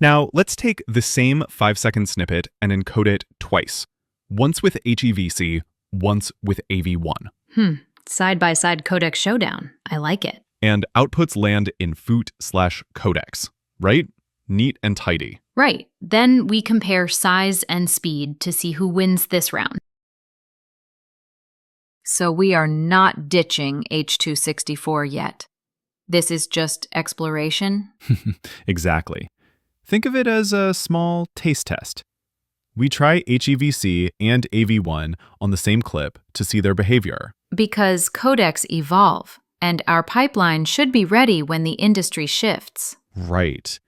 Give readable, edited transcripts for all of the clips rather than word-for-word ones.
Now, let's take the same 5-second snippet and encode it twice. Once with HEVC, once with AV1. Side-by-side codec showdown. I like it. And outputs land in foot/codecs, right? Neat and tidy. Right. Then we compare size and speed to see who wins this round. So we are not ditching H.264 yet. This is just exploration? Exactly. Think of it as a small taste test. We try HEVC and AV1 on the same clip to see their behavior. Because codecs evolve, and our pipeline should be ready when the industry shifts. Right.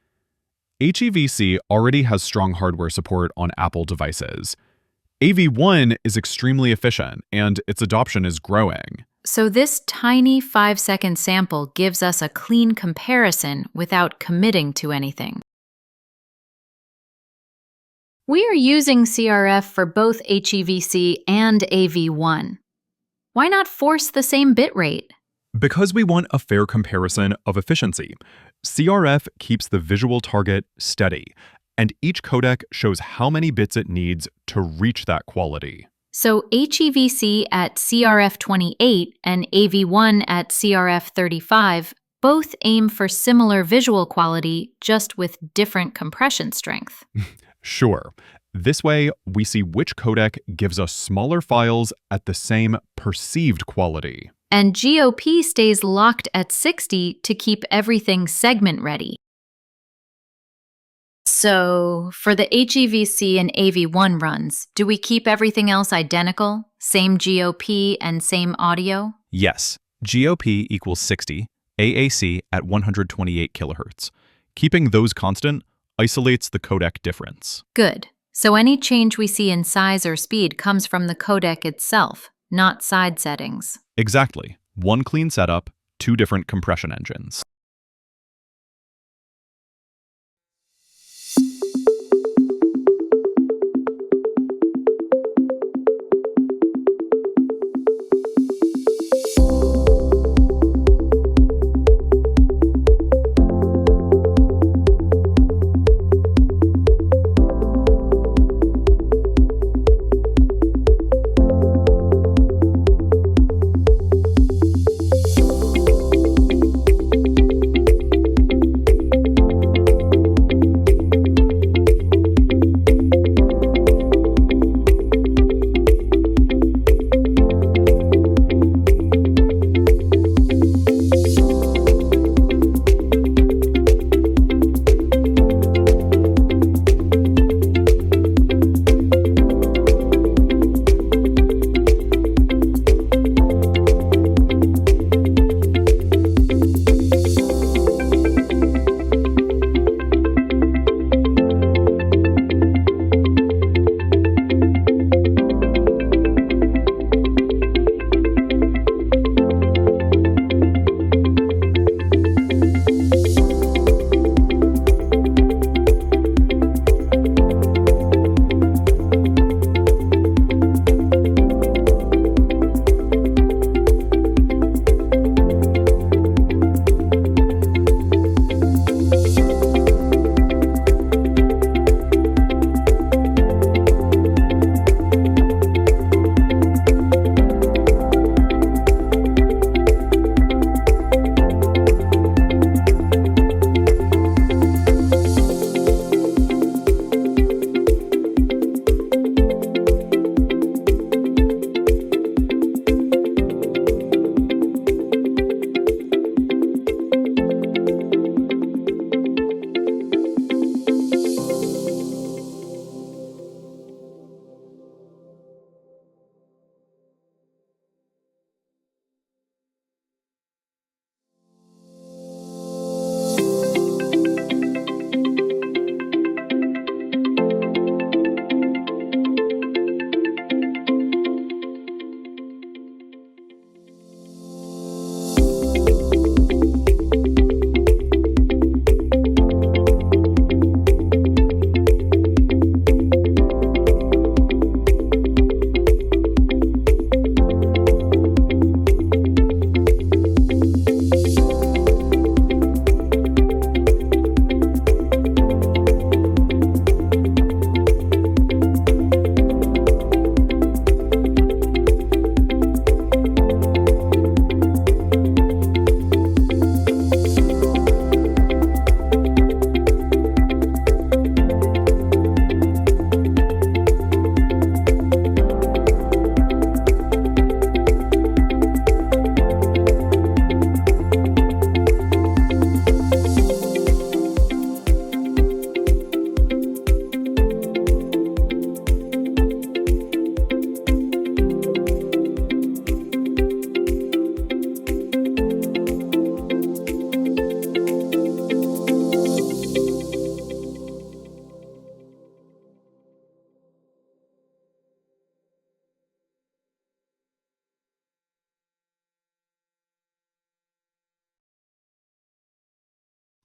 HEVC already has strong hardware support on Apple devices. AV1 is extremely efficient, and its adoption is growing. So this tiny 5-second sample gives us a clean comparison without committing to anything. We are using CRF for both HEVC and AV1. Why not force the same bitrate? Because we want a fair comparison of efficiency. CRF keeps the visual target steady, and each codec shows how many bits it needs to reach that quality. So HEVC at CRF 28 and AV1 at CRF 35 both aim for similar visual quality, just with different compression strength. Sure. This way, we see which codec gives us smaller files at the same perceived quality. And GOP stays locked at 60 to keep everything segment ready. So, for the HEVC and AV1 runs, do we keep everything else identical? Same GOP and same audio? Yes. GOP equals 60, AAC at 128 kHz. Keeping those constant isolates the codec difference. Good. So any change we see in size or speed comes from the codec itself, not side settings. Exactly. One clean setup, two different compression engines.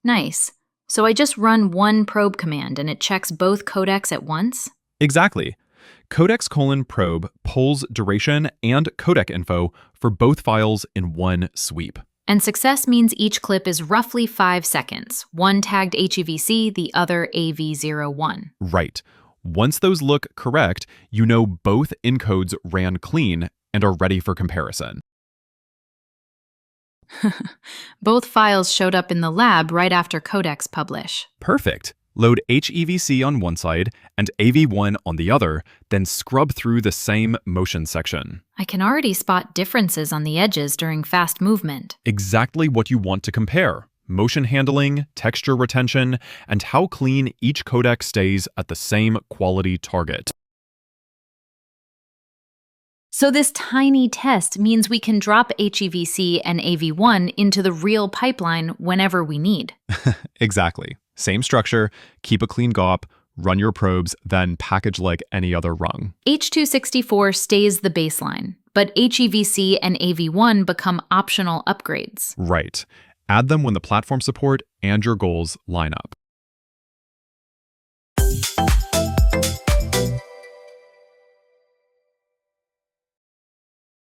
Nice. So I just run one probe command and it checks both codecs at once? Exactly. Codecs::probe pulls duration and codec info for both files in one sweep. And success means each clip is roughly 5 seconds, one tagged HEVC, the other AV01. Right. Once those look correct, you know both encodes ran clean and are ready for comparison. Both files showed up in the lab right after codecs publish. Perfect. Load HEVC on one side and AV1 on the other, then scrub through the same motion section. I can already spot differences on the edges during fast movement. Exactly what you want to compare: motion handling, texture retention, and how clean each codec stays at the same quality target. So this tiny test means we can drop HEVC and AV1 into the real pipeline whenever we need. Exactly. Same structure, keep a clean GOP, run your probes, then package like any other rung. H.264 stays the baseline, but HEVC and AV1 become optional upgrades. Right. Add them when the platform support and your goals line up.